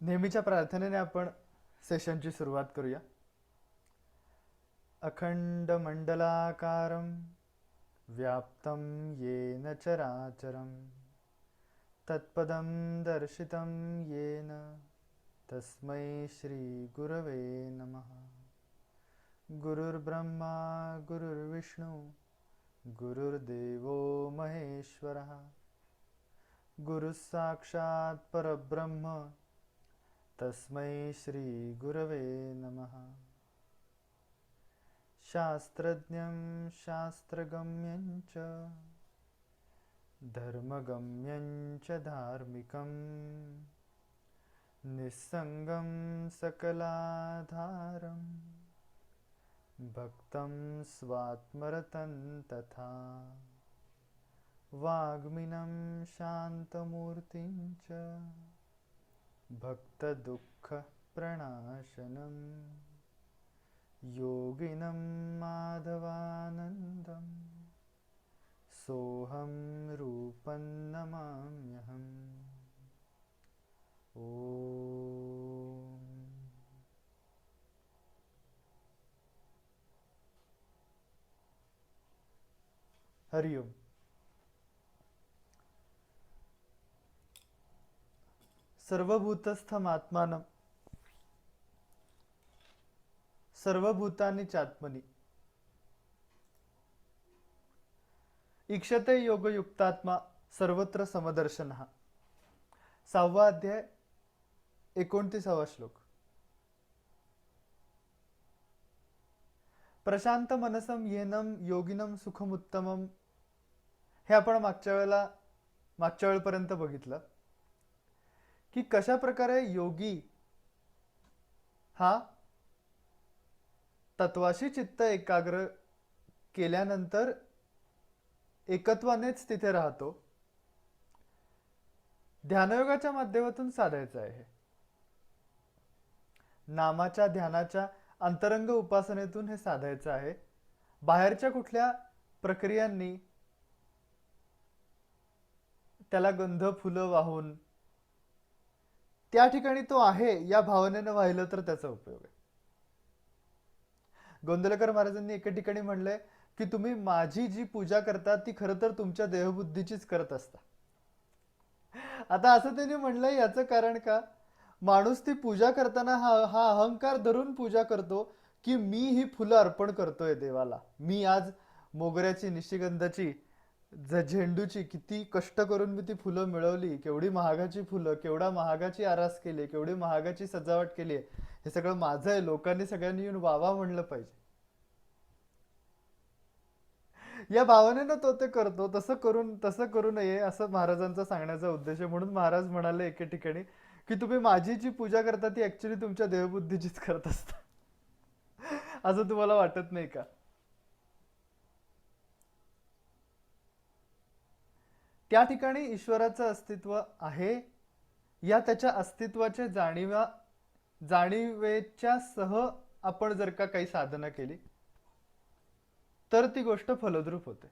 नेहमीच्या प्रार्थनेने आपण सेशनची सुरुवात करूया. अखंड मंडलाकारं व्याप्तं येन चराचरं तत्पदं दर्शितं येन तस्मै श्री गुरवे नमः. गुरुर्ब्रह्मा गुरुर्विष्णु गुरुर्देवो महेश्वरः. गुरुः साक्षात् परब्रह्म तस्मै श्री गुरवे नमः. शास्त्रज्ञं शास्त्रगम्यं च धर्मगम्यं च धार्मिकं निस्सङ्गं सकलाधारं भक्तं स्वात्मरतं तथा वाग्मिनं शान्तमूर्तिं च भक्तदुःखप्रणाशनं योगिनं माधवानन्दं सोऽहं रूपं नमाम्यहम्. ओम. हरिओम. सर्वभूतस्थमात्मानं सर्वभूतानि चात्मनि ईक्षते योगयुक्तात्मा सर्वत्र समदर्शनः. 6वा अध्याय 29वा श्लोक. प्रशांत मनसम येनम योगिनम सुखमुत्तमम हे आपण मागच्या वेळेपर्यंत बघितलं की कशा प्रकारे योगी हा तत्वाशी चित्त एकाग्र केल्यानंतर एकत्वानेच तिथे राहतो. ध्यानयोगाच्या माध्यमातून साधायचं आहे. नामाच्या ध्यानाच्या अंतरंग उपासनेतून हे साधायचं आहे. बाहेरच्या कुठल्या प्रक्रियांनी त्याला गंध फुलं वाहून त्या ठिकाणी तो आहे या भावनेनं वाहिलं तर त्याचा उपयोग आहे. गोंदवलेकर महाराजांनी एके ठिकाणी म्हणलंय की तुम्ही माझी जी पूजा करता ती खरं तर तुमच्या देहबुद्धीचीच करत असता. आता असं त्यांनी म्हणलंय याचं कारण का, माणूस ती पूजा करताना हा अहंकार धरून पूजा करतो की मी ही फुलं अर्पण करतोय देवाला. मी आज मोगऱ्याची निशिगंधाची झेंडूची किती कष्ट करून मी ती फुलं मिळवली, केवढी महागाची फुलं, केवढा महागाची आरास केली, केवढी महागाची सजावट केली, हे सगळं माझं आहे, लोकांनी सगळ्यांनी येऊन वावा म्हणलं पाहिजे या भावनेनं तो ते करतो. तसं करू नये असं महाराजांचा सांगण्याचा उद्देश आहे. म्हणून महाराज म्हणाले एके ठिकाणी की तुम्ही माझी जी पूजा करता ती ऍक्च्युली तुमच्या देवबुद्धीचीच करत असता. असं तुम्हाला वाटत नाही का? त्या ठिकाणी ईश्वराचं अस्तित्व आहे या त्याच्या अस्तित्वाच्या जाणीवेच्या सह आपण जर का काही साधना केली तर ती गोष्ट फलद्रूप होते.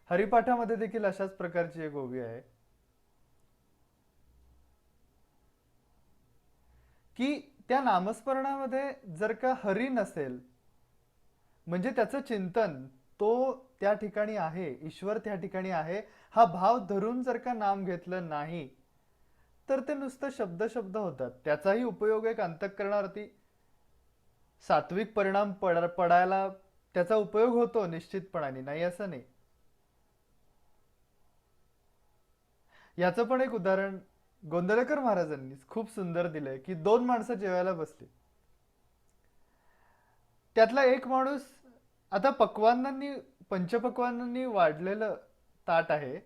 हरिपाठामध्ये देखील अशाच प्रकारची एक ओवी आहे की त्या नामस्मरणामध्ये जर का हरी नसेल म्हणजे त्याचं चिंतन तो त्या ठिकाणी आहे, ईश्वर त्या ठिकाणी आहे हा भाव धरून जर का नाम घेतलं नाही तर ते नुसतं शब्द होतात. त्याचाही उपयोग एक अंतःकरणावरती सात्विक परिणाम पडायला त्याचा उपयोग होतो निश्चितपणाने, नाही असं नाही. याचं पण एक उदाहरण गोंदवलेकर महाराजांनी खूप सुंदर दिलंय की 2 माणसं जेवायला बसली. त्यातला एक माणूस आता पंचपक्वानांनी वाढलेलं ताट आहे.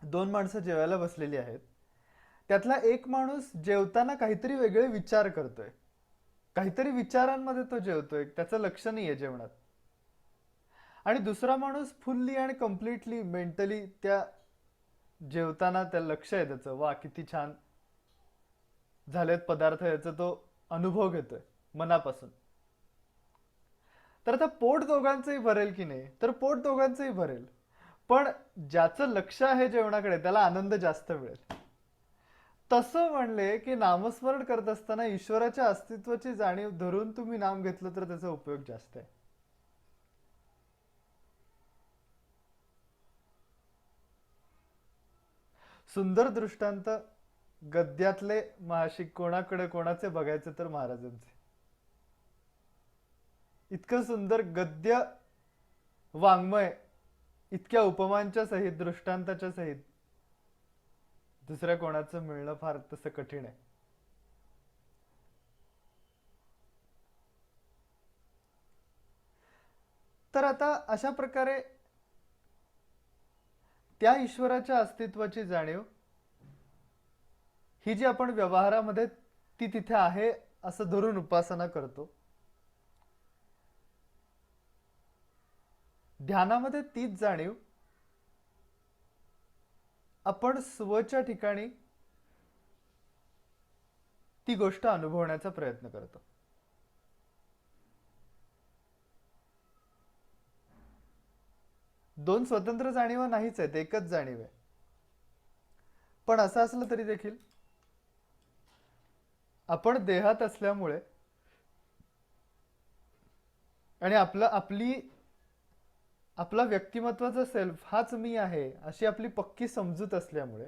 2 माणसं जेवायला बसलेली आहेत. त्यातला एक माणूस जेवताना काहीतरी वेगळे विचार करतोय, काहीतरी विचारांमध्ये तो जेवतोय, त्याचं लक्ष नाहीये जेवणात. आणि दुसरा माणूस फुल्ली आणि कम्प्लिटली मेंटली त्या जेवताना त्या लक्ष आहे त्याचं, वा किती छान झालेत पदार्थ याचा तो अनुभव घेतोय मनापासून. तर आता पोट दोघांचंही भरेल की नाही, तर पोट दोघांचंही भरेल. पण ज्याचं लक्ष आहे जेवणाकडे त्याला आनंद जास्त मिळेल. तसं म्हणले की नामस्मरण करत असताना ईश्वराच्या अस्तित्वाची जाणीव धरून तुम्ही नाम घेतलं तर त्याचा उपयोग जास्त आहे. सुंदर दृष्टांत गद्यातले महाशिक कोणाकडे कोणाचे बघायचे तर महाराजांचे. इतकं सुंदर गद्य वाङ्मय, इतक्या उपमांच्या सहित, दृष्टांताच्या सहित दुसऱ्या कोणाचं मिळणं फार तसं कठीण आहे. तर आता अशा प्रकारे त्या ईश्वराच्या अस्तित्वाची जाणीव ही जी आपण व्यवहारामध्ये ती तिथे आहे असं धरून उपासना करतो, ध्यानामध्ये तीच जाणीव आपण स्वच्या ठिकाणी ती गोष्ट अनुभवण्याचा प्रयत्न करतो. दोन स्वतंत्र जाणीवा नाहीच आहेत, एकच जाणीव आहे. पण असं असलं तरी देखील आपण देहात असल्यामुळे आणि आपला व्यक्तिमत्वाचा सेल्फ हाच मी आहे अशी आपली पक्की समजूत असल्यामुळे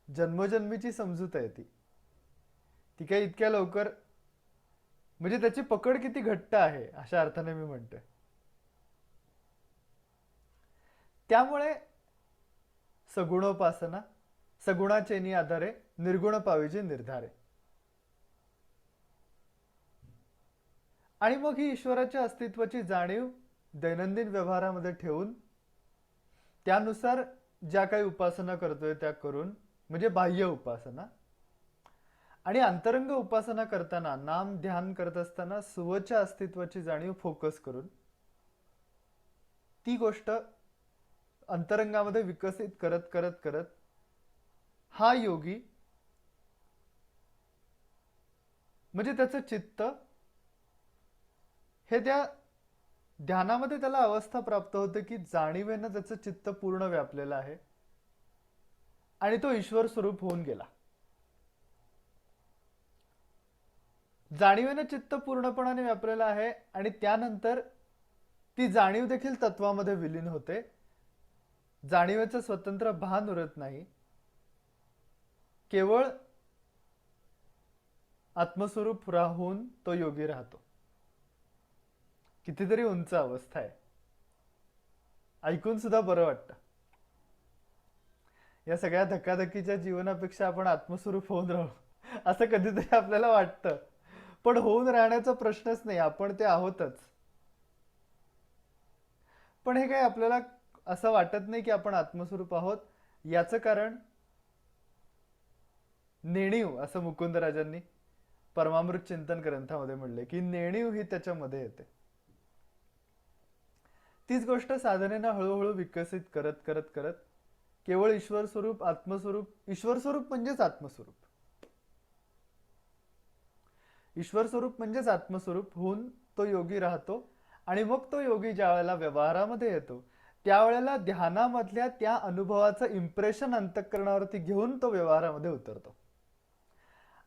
जन्मोजन्मीची समजूत आहे ती काही इतक्या लवकर, म्हणजे त्याची पकड किती घट्ट आहे अशा अर्थाने मी म्हणतोय. त्यामुळे सगुणोपासना, सगुणाचेनी आधारे निर्गुण पाविजे निर्धारे. आणि मग ही ईश्वराच्या अस्तित्वाची जाणीव दैनंदिन व्यवहारामध्ये ठेवून त्यानुसार ज्या काही उपासना करतोय त्या करून, म्हणजे बाह्य उपासना, आणि अंतरंग उपासना करताना नाम ध्यान करत असताना स्वच्या अस्तित्वाची जाणीव फोकस करून ती गोष्ट अंतरंगामध्ये विकसित करत करत करत हा योगी, म्हणजे त्याचं चित्त हे त्या ध्यानामध्ये त्याला अवस्था प्राप्त होते की जाणीवेनं त्याचं चित्त पूर्ण व्यापलेलं आहे आणि तो ईश्वर स्वरूप होऊन गेला. जाणीवेनं चित्त पूर्णपणाने व्यापलेलं आहे आणि त्यानंतर ती जाणीव देखील तत्वामध्ये विलीन होते. जाणीवेचं स्वतंत्र भान उरत नाही, केवळ आत्मस्वरूप राहून तो योगी राहतो. कितीतरी उंच अवस्था आहे, ऐकून सुद्धा बरं वाटतं. या सगळ्या धक्काधक्कीच्या जीवनापेक्षा आपण आत्मस्वरूप होऊन राहू असं कधीतरी आपल्याला वाटतं. पण होऊन राहण्याचा प्रश्नच नाही, आपण ते आहोतच. पण हे काय आपल्याला असं वाटत नाही की आपण आत्मस्वरूप आहोत. याचं कारण नेणीव, असं मुकुंदराजांनी परमामृत चिंतन ग्रंथामध्ये म्हणले की नेणीव ही त्याच्यामध्ये येते. तीच गोष्ट साधनेनं हळूहळू विकसित करत करत करत केवळ ईश्वर स्वरूप, आत्मस्वरूप, ईश्वर स्वरूप म्हणजेच आत्मस्वरूप, ईश्वर स्वरूप म्हणजेच आत्मस्वरूप होऊन तो योगी राहतो. आणि मग तो योगी ज्या वेळेला व्यवहारामध्ये येतो त्यावेळेला ध्यानामधल्या त्या अनुभवाचं इम्प्रेशन अंतःकरणावरती घेऊन तो व्यवहारामध्ये उतरतो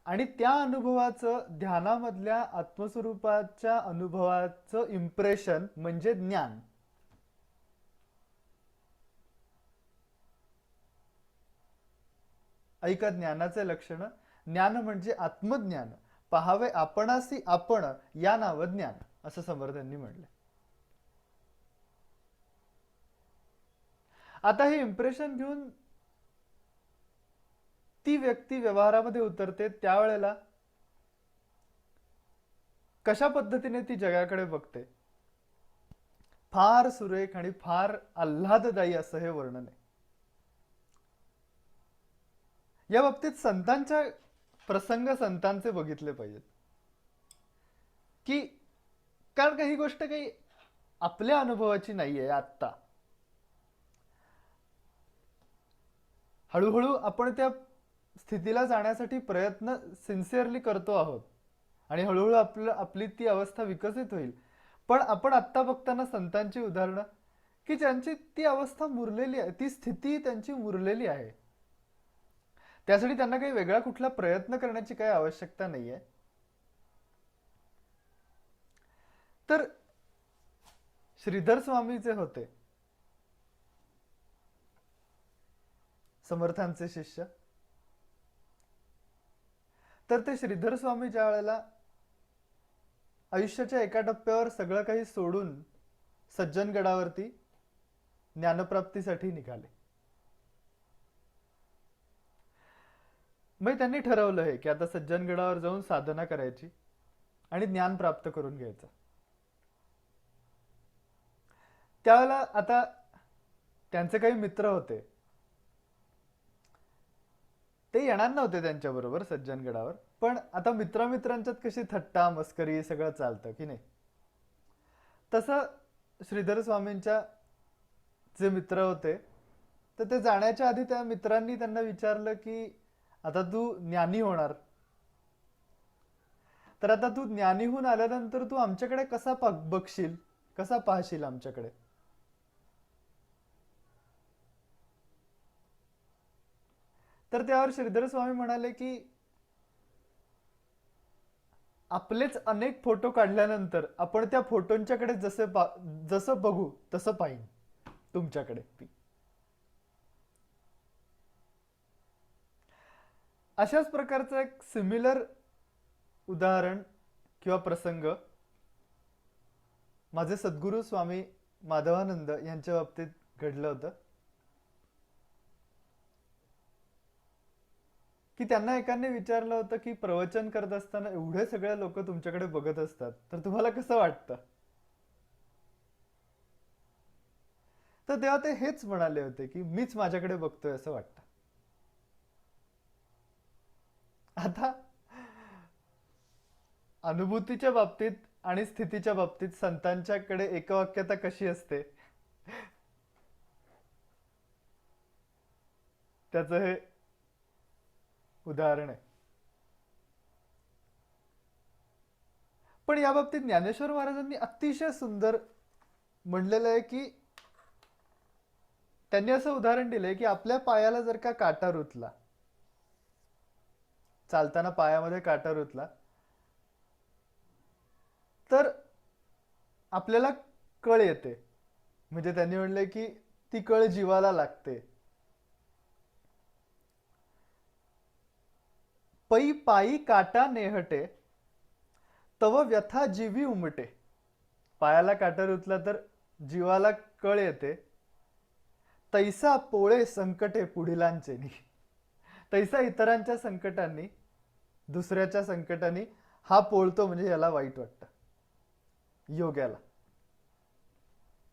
आणि त्या अनुभवाचं, ध्यानामधल्या आत्मस्वरूपाच्या अनुभवाचं इम्प्रेशन म्हणजे ज्ञान. ऐका ज्ञानाचे लक्षण. ज्ञान म्हणजे आत्मज्ञान, पहावे आपणासी आपण या नाव ज्ञान, असं समर्थांनी म्हणले. आता हे इम्प्रेशन घेऊन ती व्यक्ती व्यवहारामध्ये उतरते. त्यावेळेला कशा पद्धतीने ती जगाकडे बघते, फार सुरेख आणि फार आल्हाददायी असं हे वर्णन आहे. या बाबतीत संतांच्या प्रसंग संतांचे बघितले पाहिजेत की, कारण काही गोष्ट काही आपल्या अनुभवाची नाहीये. आत्ता हळूहळू आपण त्या स्थितीला जाण्यासाठी प्रयत्न सिन्सिअरली करतो आहोत आणि हळूहळू आपली ती अवस्था विकसित होईल. पण आपण आत्ता बघताना संतांची उदाहरणं की ज्यांची ती अवस्था मुरलेली आहे, ती स्थिती त्यांची मुरलेली आहे. त्यासाठी त्यांना काही वेगळा कुठला प्रयत्न करण्याची काही आवश्यकता नाहीये. तर श्रीधर स्वामी जे होते समर्थांचे शिष्य, तर ते श्रीधर स्वामी ज्या वेळेला आयुष्याच्या एका टप्प्यावर सगळं काही सोडून सज्जनगडावरती ज्ञानप्राप्तीसाठी निघाले. मग त्यांनी ठरवलं आहे की आता सज्जनगडावर जाऊन साधना करायची आणि ज्ञान प्राप्त करून घ्यायचं. त्यावेळेला आता त्यांचे काही मित्र होते, ते येणार नव्हते त्यांच्याबरोबर सज्जनगडावर. पण आता मित्रांच्यात कशी थट्टा मस्करी सगळं चालतं की नाही, तसं श्रीधर स्वामींच्या जे मित्र होते, तर ते जाण्याच्या आधी त्या मित्रांनी त्यांना विचारलं की आता तू ज्ञानी होणार, तर आता तू ज्ञानी होऊन आल्यानंतर तू आमच्याकडे कसा बघशील, कसा पाहशील आमच्याकडे. तर त्यावर श्रीधर स्वामी म्हणाले की आपलेच अनेक फोटो काढल्यानंतर आपण त्या फोटोंच्याकडे जसं बघू तसं पाहिन तुमच्याकडे. अशाच प्रकारचं एक सिमिलर उदाहरण किंवा प्रसंग माझे सद्गुरू स्वामी माधवानंद यांच्या बाबतीत घडलं होतं. की त्यांना एकाने विचारलं होतं की प्रवचन करत असताना एवढे सगळे लोक तुमच्याकडे बघत असतात, तर तुम्हाला कसं वाटतं. तर तेव्हा ते हेच म्हणाले होते की मीच माझ्याकडे बघतोय असं वाटतं. आता अनुभूतीच्या बाबतीत आणि स्थितीच्या बाबतीत संतांच्याकडे एकवाक्यता कशी असते त्याचं हे उदाहरण आहे. पण या बाबतीत ज्ञानेश्वर महाराजांनी अतिशय सुंदर म्हणलेलं आहे की त्यांनी असं उदाहरण दिलंय की आपल्या पायाला जर का काटा रुतला, चालताना पायामध्ये काटा रुतला, तर आपल्याला कळ येते. म्हणजे त्यांनी म्हणले की ती कळ जीवाला लागते. पै पायी काटा नेहटे तव व्यथा जीवी उमटे. पायाला काटा रुतला तर जीवाला कळ येते. तैसा पोळे संकटे पुढिलांचे, तैसा इतरांच्या संकटांनी, दुसऱ्याच्या संकटांनी हा पोळतो, म्हणजे याला वाईट वाटतं योग्याला.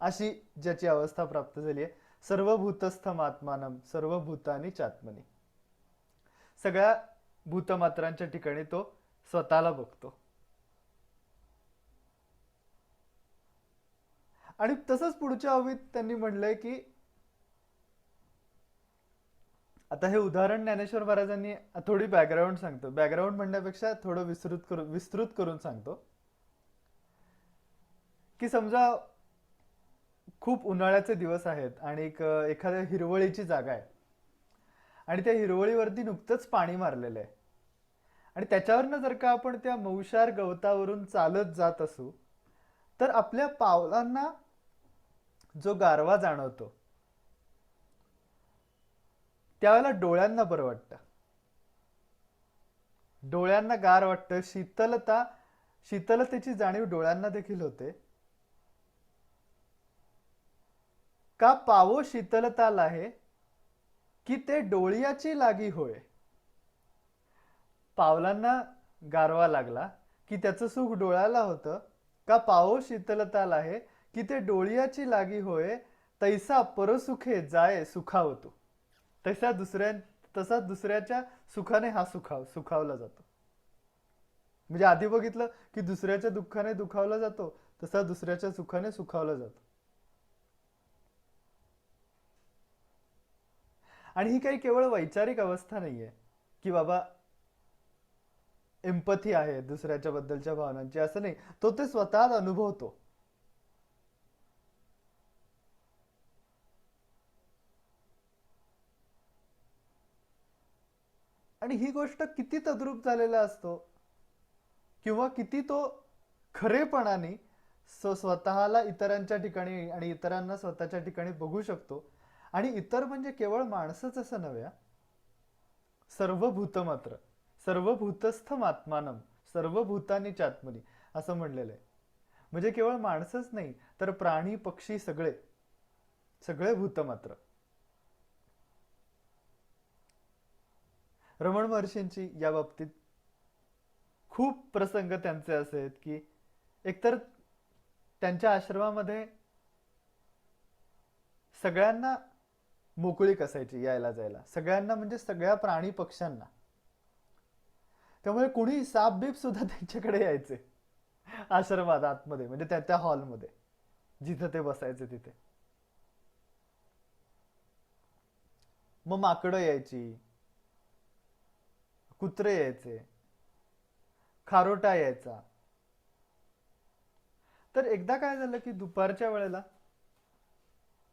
अशी ज्याची अवस्था प्राप्त झाली आहे. सर्वभूतस्थम आत्मानम सर्वभूतानी चात्मनी. सगळ्या भूतमात्रांच्या ठिकाणी तो स्वतःला बघतो. आणि तसंच पुढच्या ओवीत त्यांनी म्हणलंय की आता हे उदाहरण ज्ञानेश्वर महाराजांनी थोडी बॅकग्राऊंड सांगतो. बॅकग्राऊंड म्हणण्यापेक्षा थोडं विस्तृत करून सांगतो की समजा खूप उन्हाळ्याचे दिवस आहेत आणि एखाद्या हिरवळीची जागा आहे आणि त्या हिरवळीवरती नुकतंच पाणी मारलेलं आहे आणि त्याच्यावरनं जर का आपण त्या मौशार गवतावरून चालत जात असू, तर आपल्या पावलांना जो गारवा जाणवतो त्यावेळेला डोळ्यांना बरं वाटतं, डोळ्यांना गार वाटतं. शीतलतेची जाणीव डोळ्यांना देखील होते. का पावो शीतलता लाहे की ते डोळ्याची लागी होय. पावलांना गारवा लागला की त्याचं सुख डोळ्याला होतं. का पावो शीतलता लाहे की ते डोळ्याची लागी होय. तैसा परसुखे जाय सुखावतो. तसा दुसऱ्याच्या सुखाने हा सुखावला जातो. म्हणजे आधी बघितलं की दुसऱ्याच्या दुःखाने दुखावला जातो, तसा दुसऱ्याच्या सुखाने सुखावला जातो. आणि ही काही केवळ वैचारिक अवस्था नाहीये की बाबा एम्पथी आहे दुसऱ्याच्या बद्दलच्या भावनांची, असं नाही. तो ते स्वतः अनुभवतो. आणि ही गोष्ट किती तद्रूप झालेला असतो किंवा किती तो खरेपणाने स्वतःला इतरांच्या ठिकाणी आणि इतरांना स्वतःच्या ठिकाणी बघू शकतो. आणि इतर म्हणजे केवळ माणसंच असं नव्हे, सर्वभूत मात्र सर्वभूतस्थम आत्मानम सर्वभूतानी चात्मनी असं म्हणलेलं आहे. म्हणजे केवळ माणसंच नाही तर प्राणी पक्षी सगळे सगळे भूत मात्र. रमण महर्षींची या बाबतीत खूप प्रसंग त्यांचे असे आहेत की एकतर त्यांच्या आश्रमामध्ये सगळ्यांना मोकळीक असायची यायला जायला, सगळ्यांना म्हणजे सगळ्या प्राणी पक्ष्यांना. त्यामुळे कुणी साप बीप सुद्धा त्यांच्याकडे यायचे आश्रमात आतमध्ये, म्हणजे त्या त्या हॉलमध्ये जिथे ते बसायचे तिथे. मग माकडं यायची, कुत्रे यायचे, खारोटा यायचा. तर एकदा काय झालं की दुपारच्या वेळेला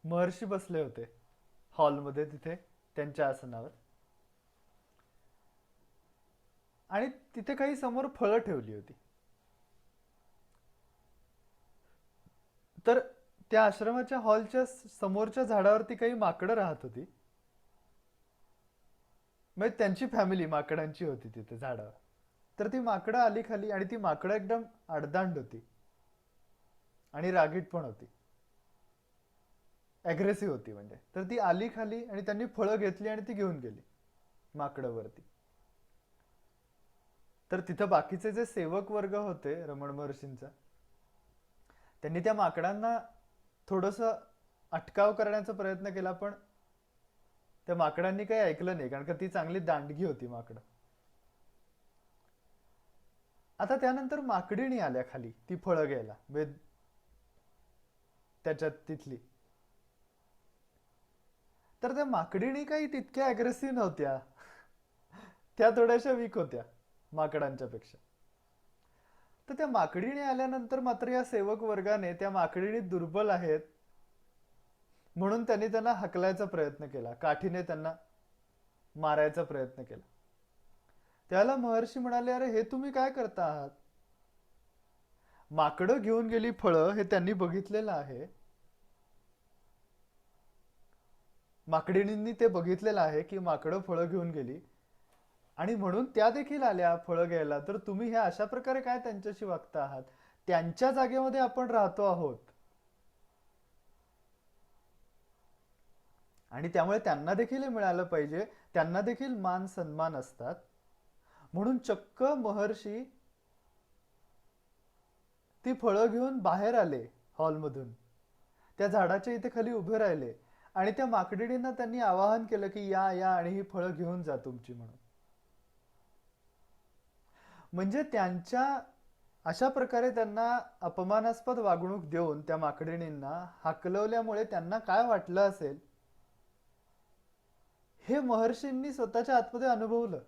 महर्षी बसले होते हॉलमध्ये तिथे त्यांच्या आसनावर, आणि तिथे काही समोर फळं ठेवली होती. तर त्या आश्रमाच्या हॉलच्या समोरच्या झाडावरती काही माकडं राहत होती. म्हणजे त्यांची फॅमिली माकडांची होती तिथे झाडावर. तर ती माकडं आली खाली आणि ती माकडं एकदम आडदांड होती आणि रागीट पण होती, अग्रेसिव्ह होती म्हणजे. तर ती आली खाली आणि त्यांनी फळं घेतली आणि ती घेऊन गेली माकडावरती. तर तिथं बाकीचे जे सेवक वर्ग होते रमण महर्षींचा, त्यांनी त्या माकडांना थोडस अटकाव करण्याचा प्रयत्न केला, पण त्या माकडांनी काही ऐकलं नाही, कारण का ती चांगली दांडगी होती माकडं. आता त्यानंतर माकडिणी आल्या खाली ती फळं घ्यायला त्याच्यात तिथली. तर त्या माकडिणी काही तितक्या अग्रेसिव्ह नव्हत्या, त्या थोड्याशा वीक होत्या माकडांच्या पेक्षा. तर त्या माकडिणी आल्यानंतर मात्र या सेवक वर्गाने त्या माकडिणी दुर्बल आहेत म्हणून त्यांनी त्यांना हकलायचा प्रयत्न केला, काठीने त्यांना मारायचा प्रयत्न केला. त्याला महर्षी म्हणाले, अरे हे तुम्ही काय करता आहात? माकडं घेऊन गेली फळं हे त्यांनी बघितलेलं आहे, माकडिणींनी ते बघितलेलं आहे की माकडं फळं घेऊन गेली आणि म्हणून त्या देखील आल्या फळं घ्यायला. तर तुम्ही हे अशा प्रकारे काय त्यांच्याशी वागता आहात? त्यांच्या जागेमध्ये आपण राहतो आहोत आणि त्यामुळे त्यांना देखील मिळालं पाहिजे, त्यांना देखील मान सन्मान असतात. म्हणून चक्क महर्षी ती फळं घेऊन बाहेर आले हॉलमधून, त्या झाडाच्या इथे खाली उभे राहिले आणि त्या माकडिणींना त्यांनी आवाहन केलं की या या आणि ही फळं घेऊन जा तुमची म्हणून. म्हणजे त्यांच्या अशा प्रकारे त्यांना अपमानास्पद वागणूक देऊन त्या माकडिणींना हाकलवल्यामुळे त्यांना काय वाटलं असेल हे महर्षींनी स्वतःच्या आतमध्ये अनुभवलं.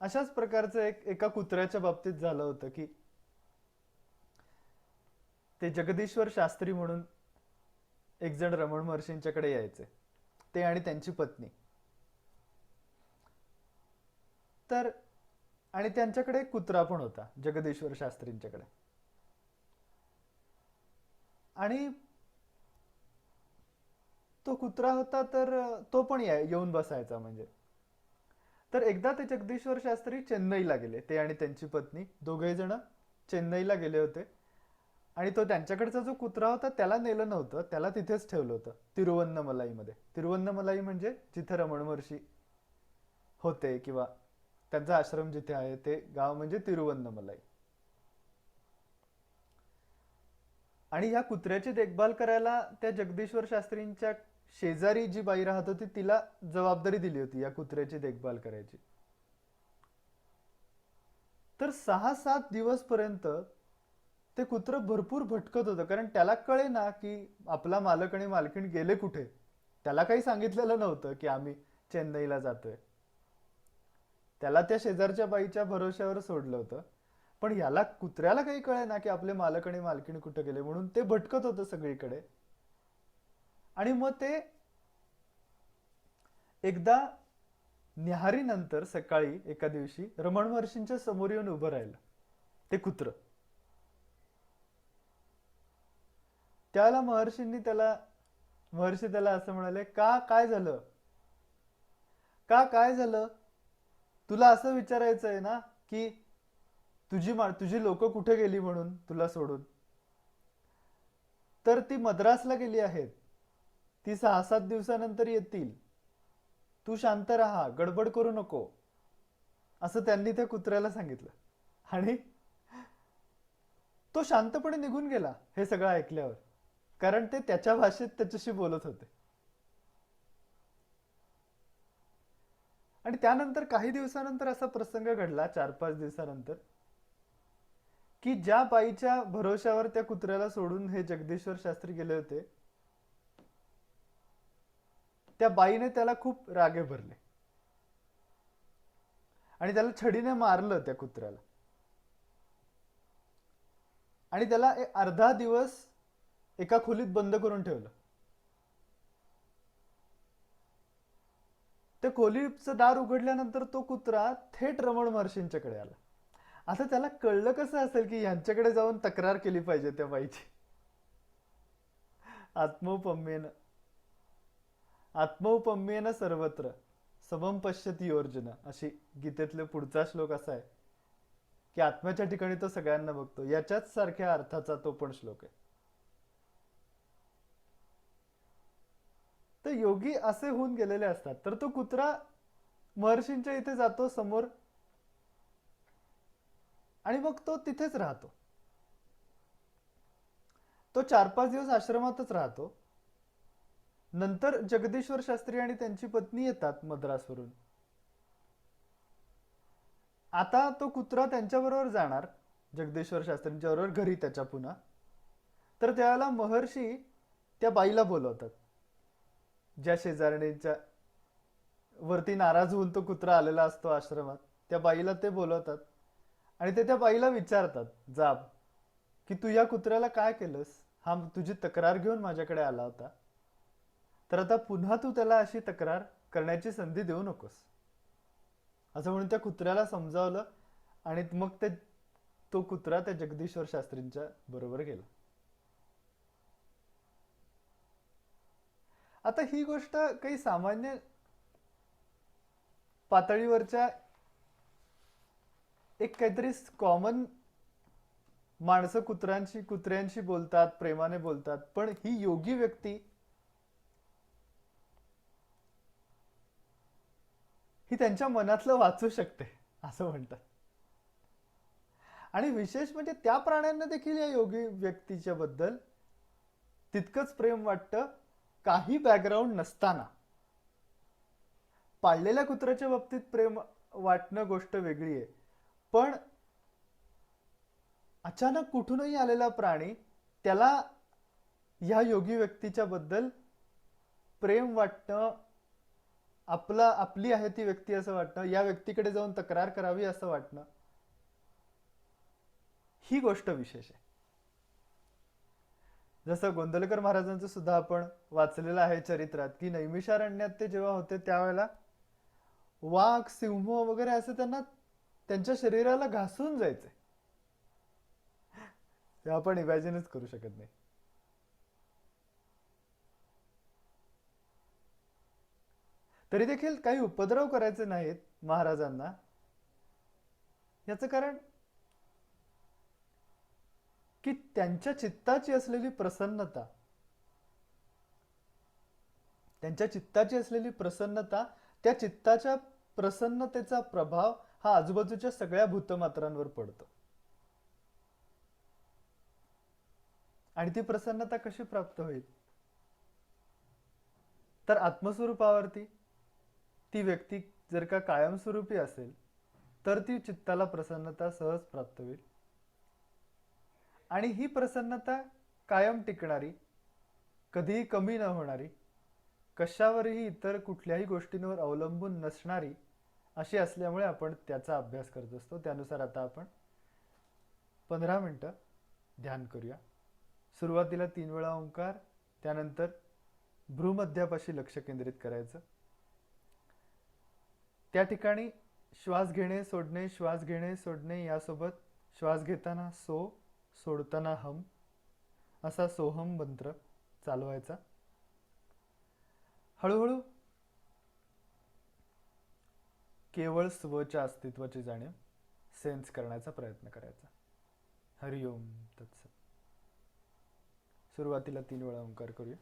अशाच प्रकारचं एका कुत्र्याच्या बाबतीत झालं होतं की ते जगदीश्वर शास्त्री म्हणून एक जण रमण महर्षींच्याकडे यायचे, ते आणि त्यांची पत्नी. तर आणि त्यांच्याकडे एक कुत्रा पण होता जगदीश्वर शास्त्रींच्याकडे, आणि तो कुत्रा होता तर तो पण येऊन बसायचा म्हणजे. तर एकदा ते जगदीश्वर शास्त्री चेन्नईला गेले, ते आणि त्यांची पत्नी दोघे जण चेन्नईला गेले होते. आणि तो त्यांच्याकडचा जो कुत्रा होता त्याला नेलं नव्हतं, त्याला तिथेच ठेवलं होतं तिरुवन्नमलाईमध्ये. तिरुवन्नमलाई म्हणजे जिथे रमण महर्षी होते किंवा त्यांचा आश्रम जिथे आहे ते गाव म्हणजे तिरुवन्नमलाई. आणि या कुत्र्याची देखभाल करायला त्या जगदीश्वर शास्त्रींच्या शेजारी जी बाई राहत होती तिला जबाबदारी दिली होती या कुत्र्याची देखभाल करायची. तर 6-7 दिवस पर्यंत ते कुत्र भरपूर भटकत होतं, कारण त्याला कळे ना की आपला मालक आणि मालकीण गेले कुठे. त्याला काही सांगितलेलं नव्हतं की आम्ही चेन्नईला जातोय, त्याला त्या शेजारच्या बाईच्या भरोश्यावर सोडलं होतं. पण याला कुत्र्याला काही कळे ना की आपले मालक आणि मालकीण कुठे गेले, म्हणून ते भटकत होतं सगळीकडे. आणि मग ते एकदा न्याहारीनंतर सकाळी एका दिवशी रमण महर्षींच्या समोर येऊन उभं राहिलं ते कुत्र. त्याला महर्षी त्याला असं म्हणाले, का काय झालं, का काय झालं, तुला असं विचारायचं आहे ना की तुझी लोक कुठे गेली म्हणून तुला सोडून. तर ती मद्रासला गेली आहेत, ती 6-7 दिवसानंतर येतील, तू शांत राहा, गडबड करू नको, असं त्यांनी त्या कुत्र्याला सांगितलं. आणि तो शांतपणे निघून गेला हे सगळं ऐकल्यावर, कारण ते त्याच्या भाषेत त्याच्याशी बोलत होते. आणि त्यानंतर काही दिवसानंतर असा प्रसंग घडला, 4-5 दिवसानंतर, की ज्या बाईच्या भरोश्यावर त्या कुत्र्याला सोडून हे जगदीश्वर शास्त्री गेले होते, त्या बाईने त्याला खूप रागे भरले आणि त्याला छडीने मारलं त्या कुत्र्याला. आणि त्याला अर्धा दिवस एका खोलीत बंद करून ठेवलं. ते खोलीचं दार उघडल्यानंतर तो कुत्रा थेट रमण महर्षींच्याकडे आला. आता त्याला कळलं कसं असेल की यांच्याकडे जाऊन तक्रार केली पाहिजे त्या बाईची. आत्मौपम्येन आत्मौपम्येन सर्वत्र समम पश्यती योर्जुन, अशी गीतेतले पुढचा श्लोक असा आहे की आत्म्याच्या ठिकाणी तो सगळ्यांना बघतो, याच्याच सारख्या अर्थाचा तो पण श्लोक आहे. तर योगी असे होऊन गेलेले असतात. तर तो कुत्रा महर्षींच्या इथे जातो समोर आणि मग तो तिथेच राहतो. तो 4-5 दिवस आश्रमातच राहतो. नंतर जगदीश्वर शास्त्री आणि त्यांची पत्नी येतात मद्रासवरून. आता तो कुत्रा त्यांच्याबरोबर जाणार जगदीश्वर शास्त्रींच्या बरोबर घरी त्याच्या पुन्हा. तर त्यावेळेला महर्षी त्या बाईला बोलवतात, ज्या शेजारणीच्या वरती नाराज होऊन तो कुत्रा आलेला असतो आश्रमात, त्या बाईला ते बोलवतात आणि ते त्या बाईला विचारतात जाब की तू या कुत्र्याला काय केलंस, हा तुझी तक्रार घेऊन माझ्याकडे आला होता, तर आता पुन्हा तू त्याला अशी तक्रार करण्याची संधी देऊ नकोस, असं म्हणून त्या कुत्र्याला समजावलं. आणि मग तो कुत्रा त्या जगदीश्वर शास्त्रींच्या बरोबर गेला. आता ही गोष्ट काही सामान्य पातळीवरच्या एक काहीतरी कॉमन माणसं कुत्र्यांशी बोलतात, प्रेमाने बोलतात, पण ही योगी व्यक्ती ही त्यांच्या मनातलं वाचू शकते असं म्हणतात. आणि विशेष म्हणजे त्या प्राण्यांना देखील या योगी व्यक्तीच्या बद्दल तितकंच प्रेम वाटतं, काही बॅकग्राऊंड नसताना. पाळलेल्या कुत्र्याच्या बाबतीत प्रेम वाटणं गोष्ट वेगळी आहे, पण अचानक कुठूनही आलेला प्राणी, त्याला या योगी व्यक्तीच्या बद्दल प्रेम वाटणं, आपली आहे ती व्यक्ती असं वाटणं, या व्यक्तीकडे जाऊन तक्रार करावी असं वाटणं, ही गोष्ट विशेष आहे. जसं गोंदवलेकर महाराजांचं सुद्धा आपण वाचलेलं आहे चरित्रात, की नैमिषारण्यात ते जेव्हा होते त्यावेळेला वाघ, सिंह वगैरे असं त्यांना त्यांच्या शरीराला घासून जायचे. ते आपण इमॅजिनच करू शकत नाही. तरी देखील काही उपद्रव करायचे नाहीत महाराजांना. याचं कारण की त्यांच्या चित्ताची असलेली प्रसन्नता, त्या चित्ताच्या प्रसन्नतेचा प्रभाव हा आजूबाजूच्या सगळ्या भूतमात्रांवर पडतो. आणि ती प्रसन्नता कशी प्राप्त होईल, तर आत्मस्वरूपावरती. ती व्यक्ती जर का कायमस्वरूपी असेल तर ती चित्ताला प्रसन्नता सहज प्राप्त होईल. आणि ही प्रसन्नता कायम टिकणारी, कधीही कमी न होणारी, कशावरही इतर कुठल्याही गोष्टींवर अवलंबून नसणारी अशी असल्यामुळे आपण त्याचा अभ्यास करत असतो. त्यानुसार आता आपण 15 मिनिटं ध्यान करूया. सुरुवातीला 3 वेळा ओंकार, त्यानंतर भ्रूमध्यापाशी लक्ष केंद्रित करायचं. त्या ठिकाणी श्वास घेणे सोडणे, श्वास घेणे सोडणे, यासोबत श्वास घेताना सो, सोडताना हम, असा सोहम मंत्र चालवायचा. हळूहळू केवळ स्वच्या अस्तित्वाची जाणीव सेन्स करण्याचा प्रयत्न करायचा. हरिओम तत्सत. सुरुवातीला 3 वेळा ओंकार करूया.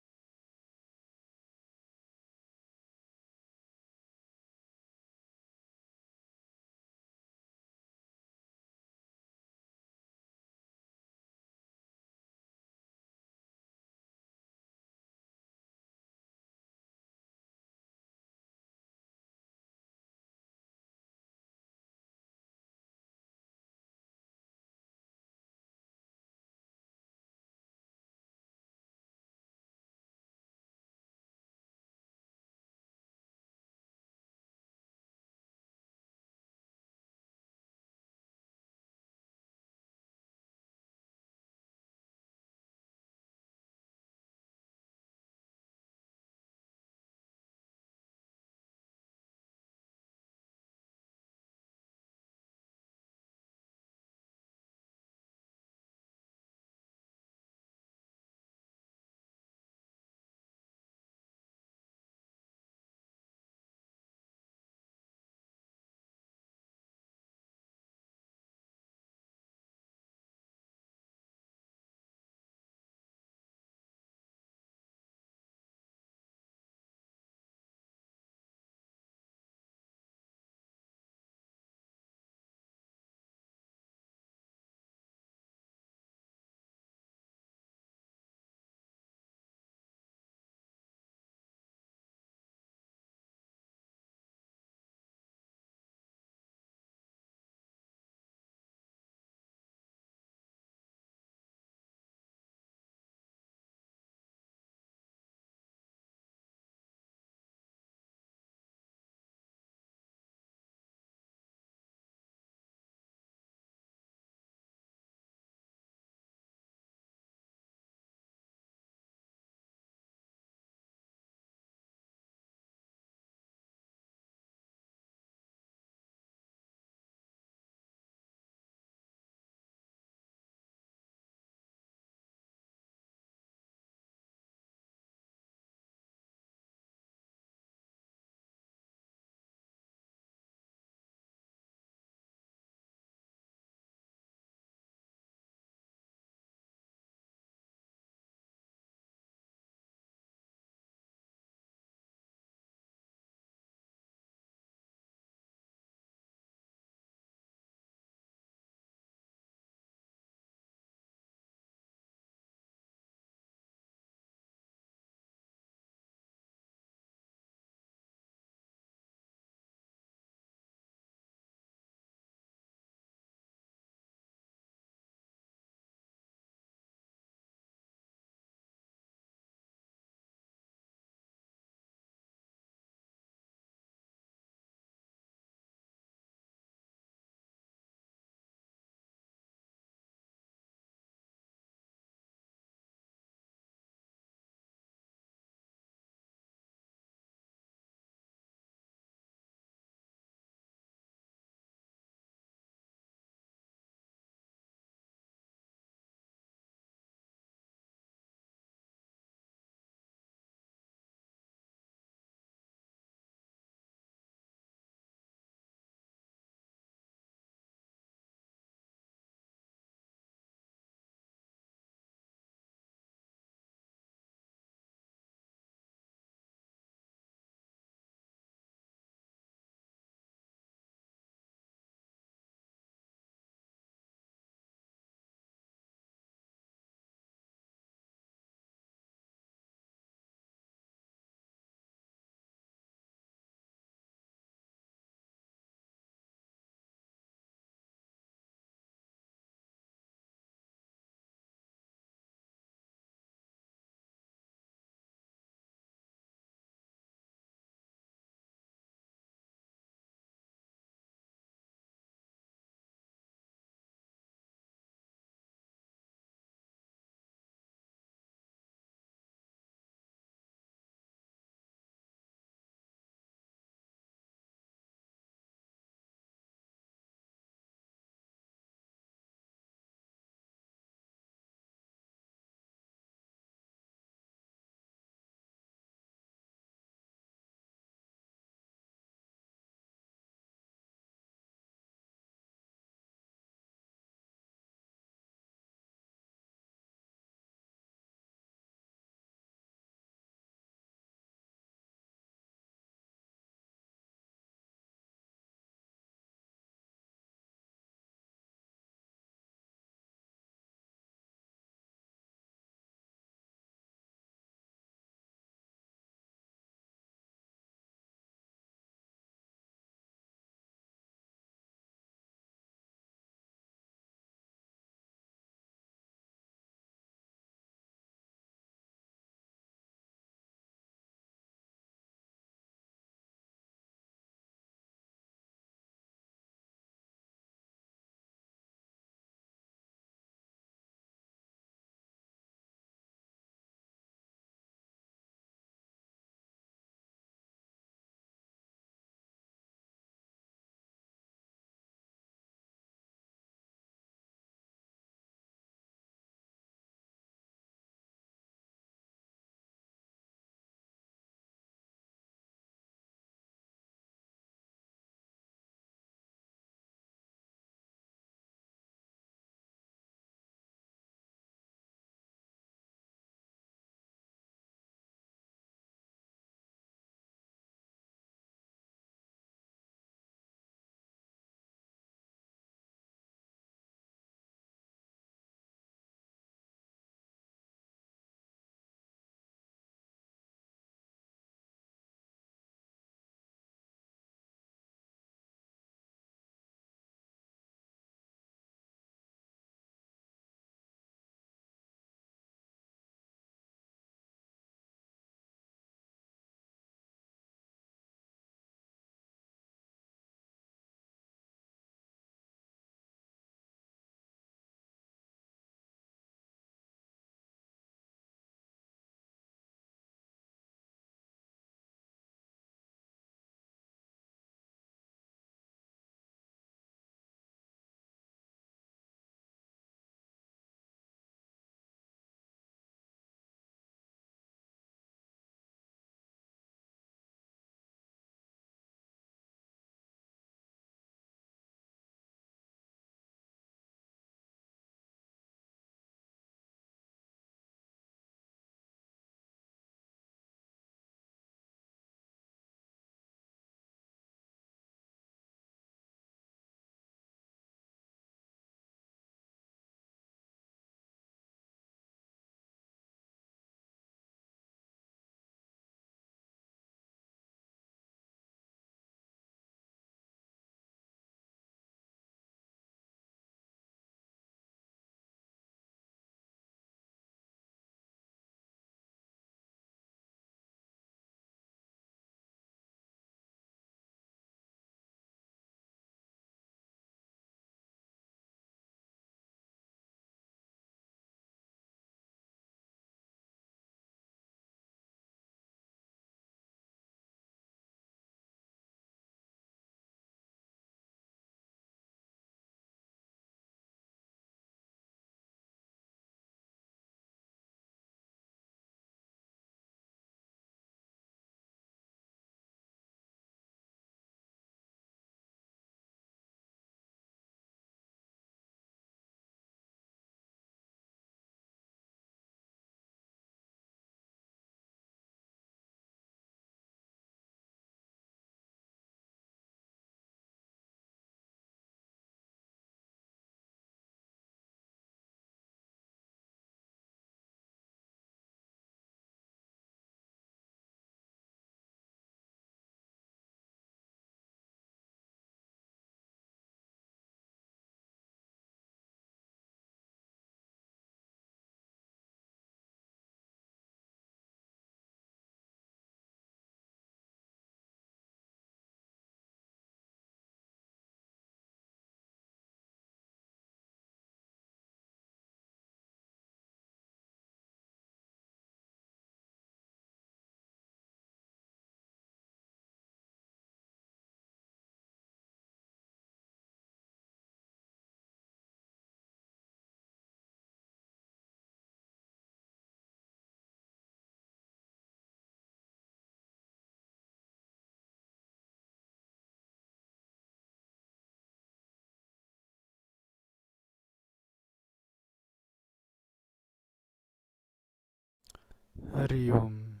हरि ओम,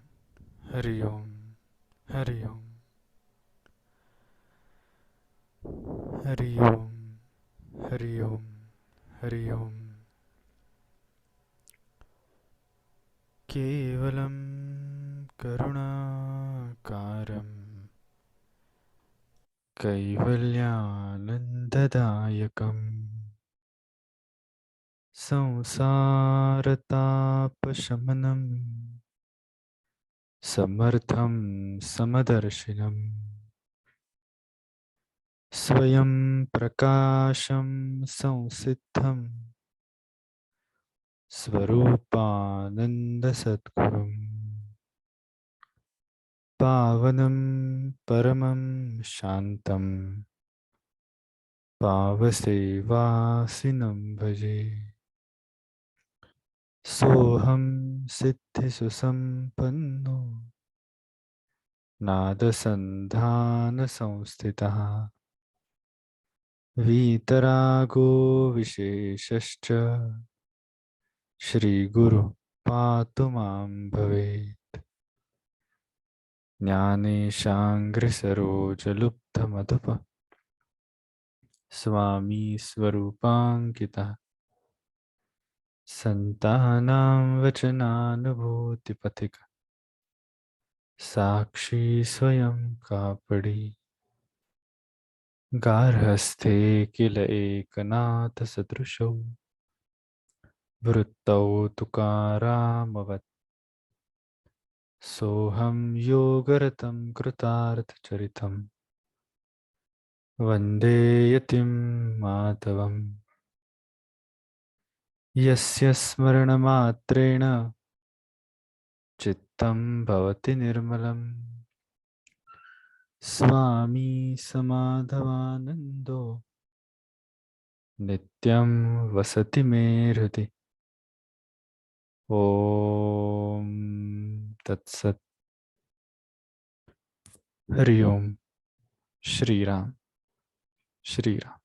हरि ओम, हरि ओम, हरि ओम, हरि ओम, हरि ओम। केवलं करुणाकारं कैवल्यानन्ददायकं संसारतापशमनं समर्थं समदर्शिनम् स्वयं प्रकाशं संसिद्धं स्वरूपानन्दसद्गुरुम् पावनं परमं शान्तं पावसेवासिनं भजे। सोऽहं सिद्धिसुसम्पन्नो नादसन्धानसंस्थितः वीतरागो विशेषश्च श्रीगुरुः पातु मां भवेत्। ज्ञानेशाङ्घ्रिसरोजलुब्धमधुप स्वामी स्वरूपाङ्कितः सन्तानां वचनानुभूतिपथिक साक्षी स्वयं कापडि गार्हस्थ्ये किल एकनाथसदृशौ वृत्तौ तुकारामवत् सोऽहं योगरतं कृतार्थचरितं वन्दे यतिं माधवम् यस्य स्मरणमात्रेण चित्तं भवति निर्मलं स्वामी समाधवानन्दो नित्यं वसति मे हृदि। ॐ तत्सत्। हरि ओम। श्री राम, श्री राम।